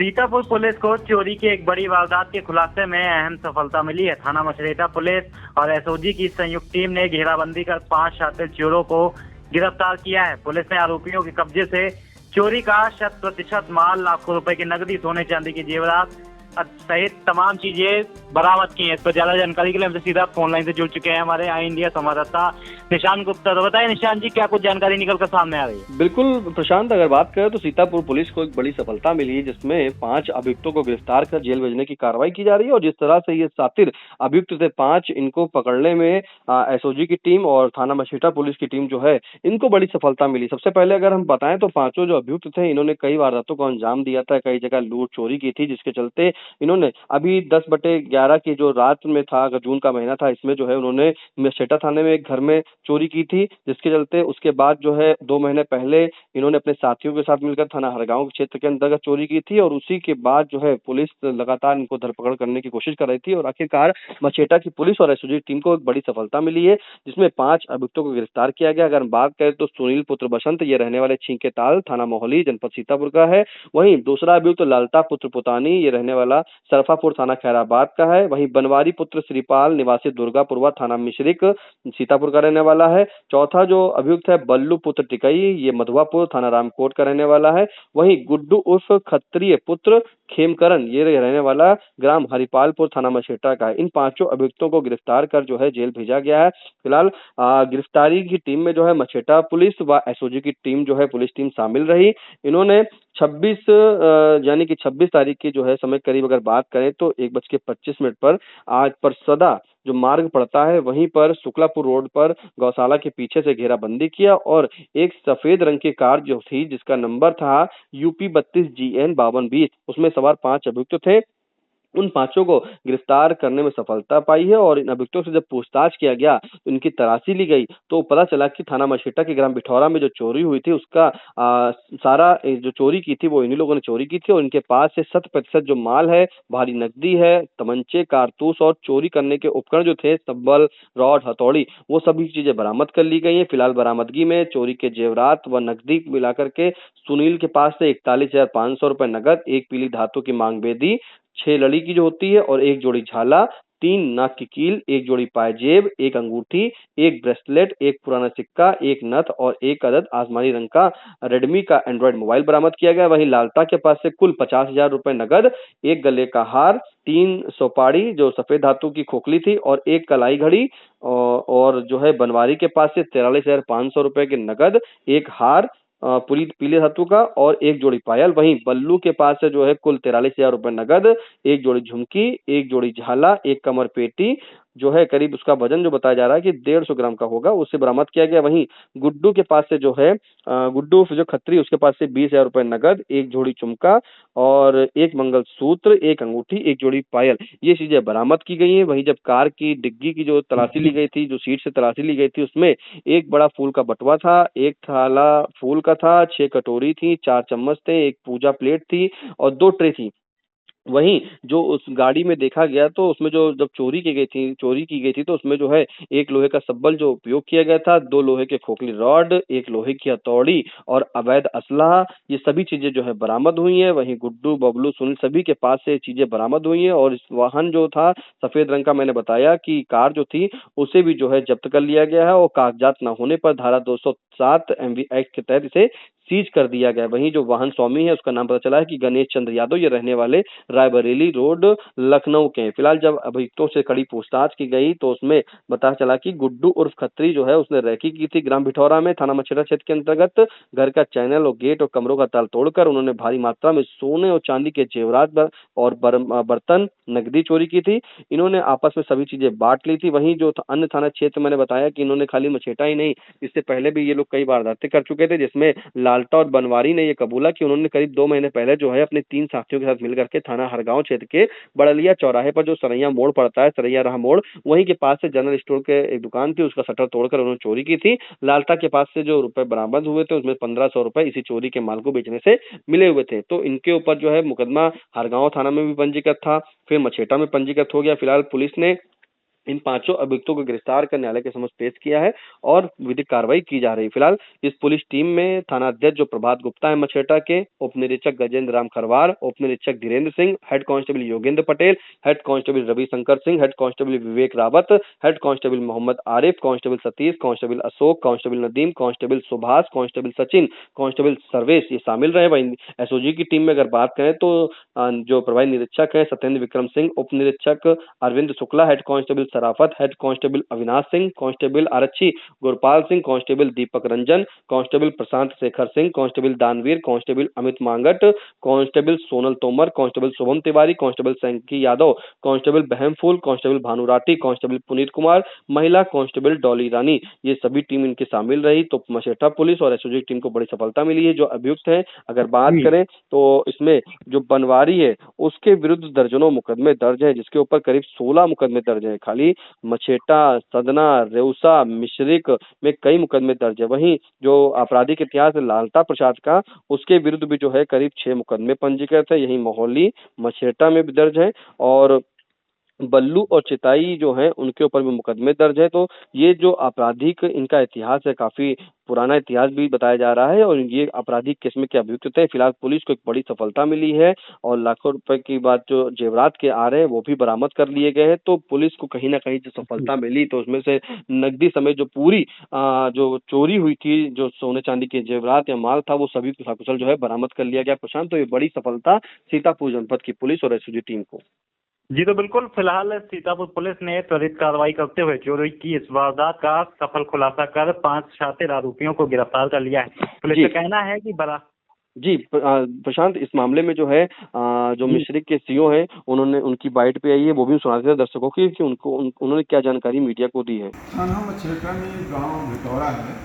Sitapur police को चोरी की एक बड़ी वारदात के खुलासे में अहम सफलता मिली है। थाना मछरेटा पुलिस और एसओजी की संयुक्त टीम ने घेराबंदी कर 5 शातिर चोरों को गिरफ्तार किया है। पुलिस ने आरोपियों के कब्जे से चोरी का 100% माल, लाखों रुपए की नकदी, सोने चांदी की जेवरात सहित तमाम चीजें बरामद की हैं। इस पर ज्यादा जानकारी के लिए हमसे सीधा फोन लाइन से जुड़ चुके हैं हमारे आई इंडिया संवाददाता निशान गुप्ता। तो बताइए निशान जी, क्या कुछ जानकारी निकल कर सामने आ रही है? बिल्कुल प्रशांत, अगर बात करें तो सीतापुर पुलिस को एक बड़ी सफलता मिली है, जिसमें 5 अभियुक्तों को गिरफ्तार कर जेल भेजने की कार्रवाई की जा रही है। और जिस तरह से ये शातिर अभियुक्त थे 5, इनको पकड़ने में एसओजी की टीम और थाना मछेटा पुलिस की टीम जो है, इनको बड़ी सफलता मिली। सबसे पहले अगर हम बताएं तो पांचों जो अभियुक्त थे, इन्होंने कई वारदातों को अंजाम दिया था, कई जगह लूट चोरी की थी, जिसके चलते इन्होंने अभी 10/11 की जो रात में था, अगर जून का महीना था, इसमें जो है उन्होंने मछेटा थाने में एक घर में चोरी की थी, जिसके चलते उसके बाद जो है 2 महीने पहले इन्होंने अपने साथियों के साथ मिलकर थाना हरगांव क्षेत्र के अंतर्गत चोरी की थी। और उसी के बाद जो है पुलिस लगातार इनको धरपकड़ करने की कोशिश कर रही थी और आखिरकार मछेटा की पुलिस और एसओजी टीम को एक बड़ी सफलता मिली है, जिसमें 5 अभियुक्तों को गिरफ्तार किया गया। अगर हम बात करें तो सुनील पुत्र बसंत, ये रहने वाले छींकेताल, थाना मोहाली, जनपद सीतापुर का है। वहीं दूसरा अभियुक्त लालता पुत्र पुतानी, ये रहने वाला सरफापुर, थाना खैराबाद का है। वहीं बनवारी पुत्र श्रीपाल, निवासी दुर्गापुरवा, थाना मिश्रिक, सीतापुर का रहने वाला है। चौथा जो अभियुक्त है बल्लू पुत्र टिकई, ये मधुआपुर, थाना रामकोट का रहने वाला है। वहीं गुड्डू उर्फ खत्रिय पुत्र खेमकरण, ये रहने वाला ग्राम हरिपालपुर, थाना मछेटा का है। इन 5 अभियुक्तों को गिरफ्तार कर जो है जेल भेजा गया है। फिलहाल गिरफ्तारी की टीम में जो है मछेटा पुलिस व एसओजी की टीम जो है, पुलिस टीम शामिल रही। इन्होंने 26 यानी कि 26 तारीख की जो है समय करीब अगर बात करें तो 1:25 पर आज परसदा जो मार्ग पड़ता है, वहीं पर शुक्लापुर रोड पर गौशाला के पीछे से घेराबंदी किया और एक सफेद रंग की कार जो थी, जिसका नंबर था यूपी 32GN 5220, उसमें सवार 5 अभियुक्त थे। उन 5 को गिरफ्तार करने में सफलता पाई है। और इन अभियुक्तों से जब पूछताछ किया गया तो इनकी तलाशी ली गई, तो पता चला कि थाना मछेटा के ग्राम बिठौरा में जो चोरी हुई थी, उसका सारा जो चोरी की थी वो इन्हीं लोगों ने चोरी की थी। और इनके पास से 100% जो माल है, भारी नकदी है, तमंचे, कारतूस और चोरी करने के उपकरण जो थे, सब्बल, रॉड, हथौड़ी, वो सभी चीजें बरामद कर ली गई हैं। फिलहाल बरामदगी में चोरी के जेवरात व नकदी मिलाकर के सुनील के पास से 41,500 रुपए नगद, एक पीली धातु की मांग बेदी, 6 लड़ी की जो होती है और 1 जोड़ी झाला, 3 नाक की कील, 1 जोड़ी पायजेब, 1 अंगूठी, 1 ब्रेसलेट, 1 पुराना सिक्का, 1 नथ और 1 अदद आसमानी रंग का रेडमी का एंड्रॉइड मोबाइल बरामद किया गया। वहीं लालता के पास से कुल 50,000 रुपए नगद, 1 गले का हार, 3 सुपारी जो सफेद धातु की खोखली थी और 1 कलाई घड़ी, और जो है बनवारी के पास से 43,500 रुपए के नगद, 1 हार पूरी पीले धातु का और 1 जोड़ी पायल। वहीं बल्लू के पास से जो है कुल 43,000 रुपए नगद, 1 जोड़ी झुमकी, 1 जोड़ी झाला, 1 कमर पेटी, जो है करीब उसका वजन जो बताया जा रहा है कि 150 ग्राम का होगा, उसे बरामद किया गया। वहीं गुड्डू के पास से जो है गुड्डू जो खत्री, उसके पास से 20,000 रुपए नगद, 1 जोड़ी चुमका और 1 मंगलसूत्र, 1 अंगूठी, 1 जोड़ी पायल, ये चीजें बरामद की गई हैं। वहीं जब कार की डिग्गी की जो तलाशी ली गई थी, जो सीट से तलाशी ली गई थी, उसमें 1 बड़ा फूल का बटुआ था, 1 थाला फूल का था, 6 कटोरी थी, 4 चम्मच थे, 1 पूजा प्लेट थी और 2 ट्रे थी। वहीं जो उस गाड़ी में देखा गया तो उसमें जो जब चोरी की गई थी तो उसमें जो है 1 लोहे का सब्बल जो उपयोग किया गया था, 2 लोहे के खोखली रॉड, 1 लोहे की हथौड़ी और अवैध असलहा, ये सभी चीजें जो है बरामद हुई हैं। वहीं गुड्डू, बबलू, सुनील सभी के पास से चीजें बरामद हुई हैं। और इस वाहन जो था सफेद रंग का, मैंने बताया कि कार जो थी उसे भी जो है जब्त कर लिया गया है और कागजात न होने पर धारा 207 MV एक्ट के तहत इसे सीज कर दिया गया। वहीं जो वाहन स्वामी है, उसका नाम पता चला है कि गणेश चंद्र यादव, ये रहने वाले रायबरेली रोड, लखनऊ के। फिलहाल जब अभियुक्तों से कड़ी पूछताछ की गई तो उसमें पता चला कि गुड्डू उर्फ खत्री जो है, उसने रैकी की थी ग्राम बिठौरा में, थाना मछेरा क्षेत्र के अंतर्गत। घर का चैनल और गेट और कमरों का ताला तोड़कर उन्होंने भारी मात्रा में सोने और चांदी के जेवरात और बर्तन, नकदी चोरी की थी। इन्होंने आपस में सभी चीजें बांट ली थी। वहीं जो अन्य थाना क्षेत्र, मैंने बताया कि इन्होंने खाली मछेटा ही नहीं, इससे पहले भी ये लोग कई वारदातें कर चुके थे, जिसमें लालटा और बनवारी ने ये कबूला कि उन्होंने करीब 2 महीने पहले जो है अपने 3 साथियों के साथ मिलकर के थाना हरगांव क्षेत्र के बड़लिया चौराहे पर जो सरैया मोड़ पड़ता है, सरैया राह मोड़, वहीं के पास से जनरल स्टोर के एक दुकान थी, उसका शटर तोड़कर उन्होंने चोरी की थी। लालटा के पास से जो रुपए बरामद हुए थे, उसमें 1,500 रुपए इसी चोरी के माल को बेचने से मिले हुए थे। तो इनके ऊपर जो है मुकदमा हरगांव थाना में भी पंजीकृत था, फिर मछेटा में पंजीकृत हो गया। फिलहाल पुलिस ने इन पांचों अभियुक्तों को गिरफ्तार कर न्यायालय के समक्ष पेश किया है और विधिक कार्रवाई की जा रही है। फिलहाल इस पुलिस टीम में थाना अध्यक्ष जो प्रभात गुप्ता है मछेटा के, उप निरीक्षक गजेंद्र राम खरवार, उप निरीक्षक Dhirendra Singh, head constable Yogendra Patel, head constable Ravishankar Singh, head constable Vivek Rawat, head constable Mohammad Arif, constable Satish, constable Ashok, constable Nadeem, constable Subhash, constable Sachin, constable Sarvesh ये शामिल रहे। वहीं एसओजी की टीम में अगर बात करें तो जो प्रभारी निरीक्षक है सत्येंद्र विक्रम सिंह, उप निरीक्षक Arvind Shukla, head constable Sharafat, head constable Avinash Singh, constable आरक्षी Gurpal Singh, constable Deepak Ranjan, constable Prashant Shekhar Singh, constable Danveer, constable Amit Mangat, constable Sonal Tomar, constable Shubham Tiwari, constable Sanky Yadav, constable Bahamphool, constable Bhanu Rathi, constable Puneet Kumar, महिला कांस्टेबल डॉली रानी, ये सभी टीम इनके शामिल रही। तो मछेटा पुलिस और एसओजी टीम को बड़ी सफलता मिली है। जो अभियुक्त हैं अगर बात करें तो इसमें जो बनवारी है उसके विरुद्ध दर्जनों मुकदमे दर्ज हैं, जिसके ऊपर करीब 16 मुकदमे दर्ज हैं। खाली मछेटा, सदना, रेउसा, मिश्रिक में कई मुकदमे दर्ज है। वहीं जो आपराधिक इतिहास है लालता प्रसाद का, उसके विरुद्ध भी जो है करीब 6 मुकदमे पंजीकृत है। यही मोहाली, मछेटा में भी दर्ज है और बल्लू और चिताई जो हैं उनके ऊपर भी मुकदमे दर्ज है। तो ये जो आपराधिक इनका इतिहास है काफी पुराना इतिहास भी बताया जा रहा है और ये आपराधिक किस्म के अभियुक्त थे। फिलहाल पुलिस को एक बड़ी सफलता मिली है और लाखों रुपए की बात जो जेवरात के आ रहे हैं वो भी बरामद कर लिए गए हैं। तो पुलिस को कहीं ना कहीं जो सफलता मिली तो उसमें से नकदी समेत जो पूरी जो चोरी हुई थी, जो सोने चांदी के जेवरात या माल था, वो सभी सकुशल जो है बरामद कर लिया गया। प्रशांत, तो ये बड़ी सफलता सीतापुर जनपद की पुलिस और एसओजी टीम को। जी तो बिल्कुल, फिलहाल सीतापुर पुलिस ने त्वरित कार्रवाई करते हुए चोरी की इस वारदात का सफल खुलासा कर 5 शातिर आरोपियों को गिरफ्तार कर लिया है। पुलिस का कहना है कि प्रशांत, इस मामले में जो है जो मिश्रिक के सीओ हैं उन्होंने उनकी बाइट पे आई है, वो भी सुनाते हैं दर्शकों की कि उन्होंने क्या जानकारी मीडिया को दी है। थाना मछेटा में गांव भिटौरा है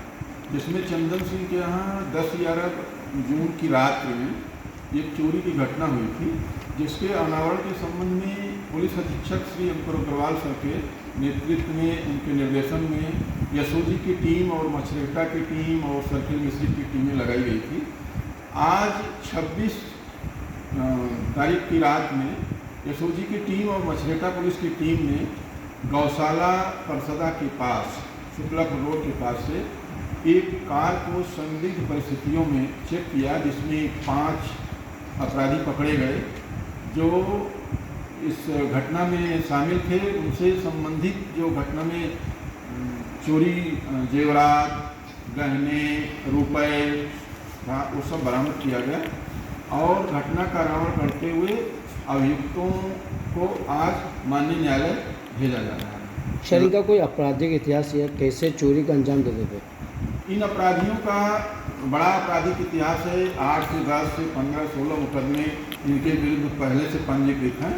जिसमें चंदन सिंह के यहाँ 10-11 जून की रात में एक चोरी की घटना हुई थी, जिसके अनावरण के संबंध में पुलिस अधीक्षक श्री अंकुर अग्रवाल सर के नेतृत्व में, उनके निर्देशन में एसओजी की टीम और मछेटा की टीम और सर्किल मिश्रिक की टीमें लगाई गई थी। आज 26 तारीख की रात में एसओजी की टीम और मछेटा पुलिस की टीम ने गौशाला परसदा के पास शुक्लापुर रोड के पास से एक कार को संदिग्ध परिस्थितियों में चेक किया, जिसमें 5 अपराधी पकड़े गए जो इस घटना में शामिल थे। उनसे संबंधित जो घटना में चोरी जेवरात, गहने, रुपए वो सब बरामद किया गया और घटना का रावण करते हुए अभियुक्तों को आज माननीय न्यायालय भेजा जा रहा है। शरीर का कोई आपराधिक इतिहास या कैसे चोरी का अंजाम देते थे? इन अपराधियों का बड़ा आपराधिक इतिहास है। 8 से 10 से 15-16 मुकदमे इनके विरुद्ध पहले से पंजीकृत हैं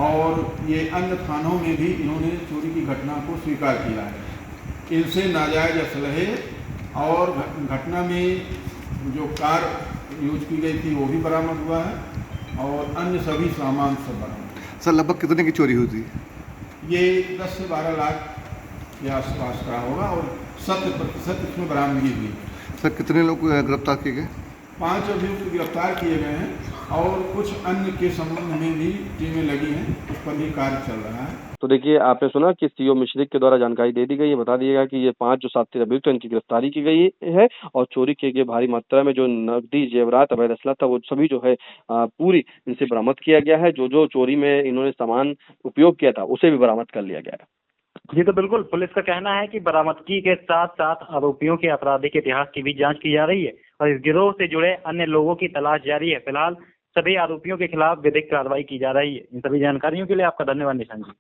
और ये अन्य थानों में भी इन्होंने चोरी की घटना को स्वीकार किया है। इनसे नाजायज असलहे और घटना में जो कार यूज की गई थी वो भी बरामद हुआ है और अन्य सभी सामान सब बरामद। सर लगभग कितने की चोरी हुई थी? ये 10 से 12 लाख के आसपास का होगा और 70% इसमें बरामदगी हुई। सर कितने लोग गिरफ्तार किए गए? 5 अभियुक्त गिरफ्तार किए गए हैं और कुछ अन्य के संबंध में भी टीमें लगी हैं, उस पर भी कार्य चल रहा है। तो देखिए, आपने सुना कि सीओ मिश्रिक के द्वारा जानकारी दे दी गई है। बता दिएगा कि ये 5 जो शातिर अभियुक्त इनकी गिरफ्तारी की गई है और चोरी किए गए भारी मात्रा में जो नकदी जेवरात अवैध असला था वो सभी जो है पूरी इनसे बरामद किया गया है। जो चोरी में इन्होंने सामान उपयोग किया था उसे भी बरामद कर लिया गया है। जी तो बिल्कुल, पुलिस का कहना है कि बरामदगी के साथ साथ आरोपियों के आपराधिक इतिहास की भी जांच की जा रही है और इस गिरोह से जुड़े अन्य लोगों की तलाश जारी है। फिलहाल सभी आरोपियों के खिलाफ विधिक कार्रवाई की जा रही है। इन सभी जानकारियों के लिए आपका धन्यवाद निशान जी।